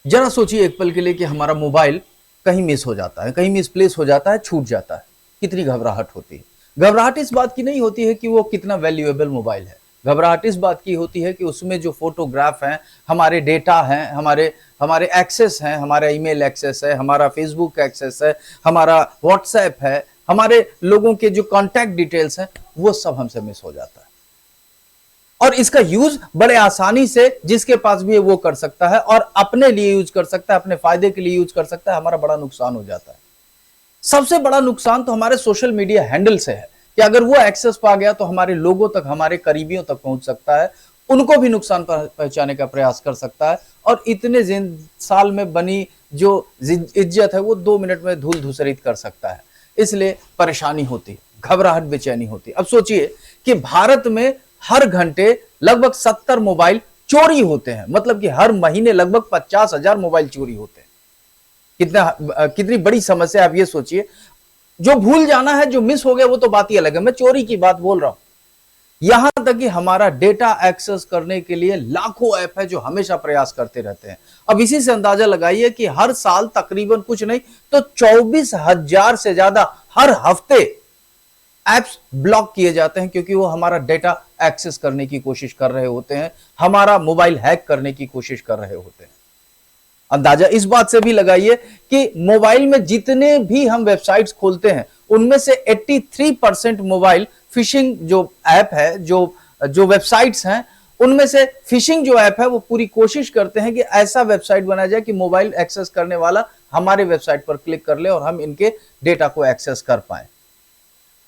जरा सोचिए एक पल के लिए कि हमारा मोबाइल कहीं मिस हो जाता है, कहीं मिसप्लेस हो जाता है, छूट जाता है। कितनी घबराहट होती है। घबराहट इस बात की नहीं होती है कि वो कितना वैल्यूएबल मोबाइल है। घबराहट इस बात की होती है कि उसमें जो फोटोग्राफ हैं, हमारे डेटा हैं, हमारे हमारे एक्सेस हैं, हमारा ईमेल एक्सेस है, हमारा फेसबुक एक्सेस है, हमारा व्हाट्सएप है, हमारे लोगों के जो कॉन्टैक्ट डिटेल्स हैं, वो सब हमसे मिस हो जाता है। और इसका यूज बड़े आसानी से जिसके पास भी है वो कर सकता है और अपने लिए यूज कर सकता है, अपने फायदे के लिए यूज कर सकता है। हमारा बड़ा नुकसान हो जाता है। सबसे बड़ा नुकसान तो हमारे सोशल मीडिया हैंडल से है कि अगर वो एक्सेस पा गया तो हमारे लोगों तक, हमारे करीबियों तक पहुंच सकता है, उनको भी नुकसान पहुंचाने का प्रयास कर सकता है और इतने साल में बनी जो इज्जत है वो 2 मिनट में धूल धूसरित कर सकता है। इसलिए परेशानी होती, घबराहट, बेचैनी होती। अब सोचिए कि भारत में हर घंटे लगभग 70 मोबाइल चोरी होते हैं, मतलब कि हर महीने लगभग 50,000 मोबाइल चोरी होते हैं। कितनी बड़ी समस्या। आप ये सोचिए, जो भूल जाना है, जो मिस हो गया वो तो बात ही अलग है, मैं चोरी की बात बोल रहा हूं। यहां तक कि हमारा डेटा एक्सेस करने के लिए लाखों ऐप है जो हमेशा प्रयास करते रहते हैं। अब इसी से अंदाजा लगाइए कि हर साल तकरीबन कुछ नहीं तो 24,000 से ज्यादा हर हफ्ते ऐप्स ब्लॉक किए जाते हैं, क्योंकि वो हमारा डेटा एक्सेस करने की कोशिश कर रहे होते हैं, हमारा मोबाइल हैक करने की कोशिश कर रहे होते हैं। अंदाजा इस बात से भी लगाइए कि मोबाइल में जितने भी हम वेबसाइट्स खोलते हैं उनमें से 83% मोबाइल फिशिंग जो ऐप है, जो वेबसाइट्स हैं, उनमें से फिशिंग जो ऐप है वो पूरी कोशिश करते हैं कि ऐसा वेबसाइट बनाया जाए कि मोबाइल एक्सेस करने वाला हमारे वेबसाइट पर क्लिक कर ले और हम इनके डेटा को एक्सेस कर पाए।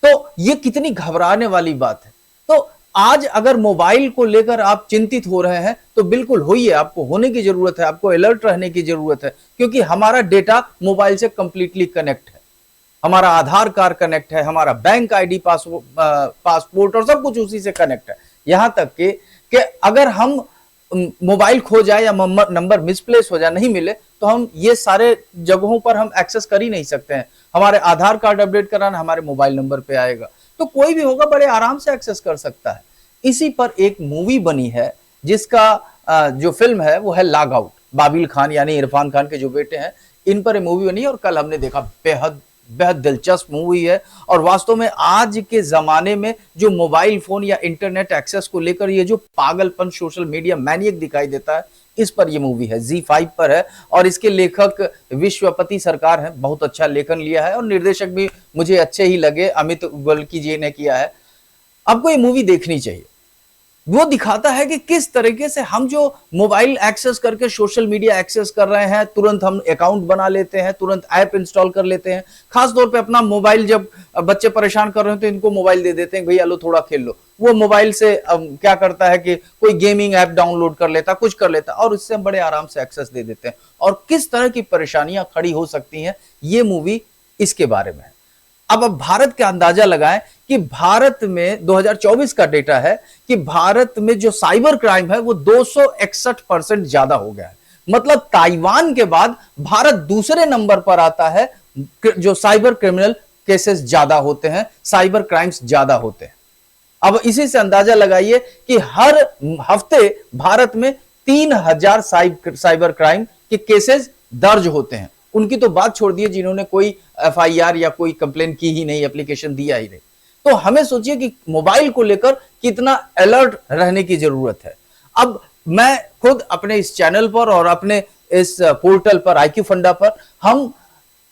तो ये कितनी घबराने वाली बात है। तो आज अगर मोबाइल को लेकर आप चिंतित हो रहे हैं तो बिल्कुल होइए, आपको होने की जरूरत है, आपको अलर्ट रहने की जरूरत है, क्योंकि हमारा डेटा मोबाइल से कंप्लीटली कनेक्ट है। हमारा आधार कार्ड कनेक्ट है, हमारा बैंक आईडी, पासपोर्ट और सब कुछ उसी से कनेक्ट है। यहां तक कि अगर हम मोबाइल खो जाए या नंबर मिसप्लेस हो जाए, नहीं मिले, तो हम ये सारे जगहों पर हम एक्सेस कर ही नहीं सकते हैं। हमारे आधार कार्ड अपडेट कराना हमारे मोबाइल नंबर पे आएगा, तो कोई भी होगा बड़े आराम से एक्सेस कर सकता है। इसी पर एक मूवी बनी है जिसका जो फिल्म है वो है लॉग आउट। बाबिल खान यानी इरफान खान के जो बेटे हैं, इन पर मूवी बनी है और कल हमने देखा, बेहद बेहद दिलचस्प मूवी है। और वास्तव में आज के जमाने में जो मोबाइल फोन या इंटरनेट एक्सेस को लेकर ये जो पागलपन सोशल मीडिया मैनियक दिखाई देता है, इस पर ये मूवी है, ZEE5 पर है और इसके लेखक विश्वपति सरकार हैं। बहुत अच्छा लेखन लिया है और निर्देशक भी मुझे अच्छे ही लगे, अमित गोल्की जी ने किया है। आपको ये मूवी देखनी चाहिए। वो दिखाता है कि किस तरीके से हम जो मोबाइल एक्सेस करके सोशल मीडिया एक्सेस कर रहे हैं, तुरंत हम अकाउंट बना लेते हैं, तुरंत ऐप इंस्टॉल कर लेते हैं। खास तौर पे अपना मोबाइल, जब बच्चे परेशान कर रहे हो तो इनको मोबाइल दे देते हैं, भैया लो थोड़ा खेल लो। वो मोबाइल से क्या करता है कि कोई गेमिंग ऐप डाउनलोड कर लेता, कुछ कर लेता और उससे हम बड़े आराम से एक्सेस दे देते हैं। और किस तरह की परेशानियां खड़ी हो सकती हैं, ये मूवी इसके बारे में है। अब भारत का अंदाजा लगाएं कि भारत में 2024 का डेटा है कि भारत में जो साइबर क्राइम है वो 261% ज्यादा हो गया है। मतलब ताइवान के बाद भारत दूसरे नंबर पर आता है जो साइबर क्रिमिनल केसेस ज्यादा होते हैं, साइबर क्राइम्स ज्यादा होते हैं। अब इसी से अंदाजा लगाइए कि हर हफ्ते भारत में 3,000 साइबर क्राइम के केसेस दर्ज होते हैं। उनकी तो बात छोड़ दिए जिन्होंने कोई FIR या कोई कंप्लेन की ही नहीं, एप्लीकेशन दिया ही नहीं। तो हमें सोचिए कि मोबाइल को लेकर कितना अलर्ट रहने की जरूरत है। अब मैं खुद अपने इस चैनल पर और अपने इस पोर्टल पर IQ फंडा पर हम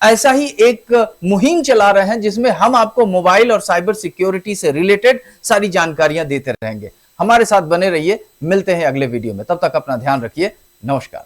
ऐसा ही एक मुहिम चला रहे हैं जिसमें हम आपको मोबाइल और साइबर सिक्योरिटी से रिलेटेड सारी जानकारियां देते रहेंगे। हमारे साथ बने रहिए, मिलते हैं अगले वीडियो में। तब तक अपना ध्यान रखिए। नमस्कार।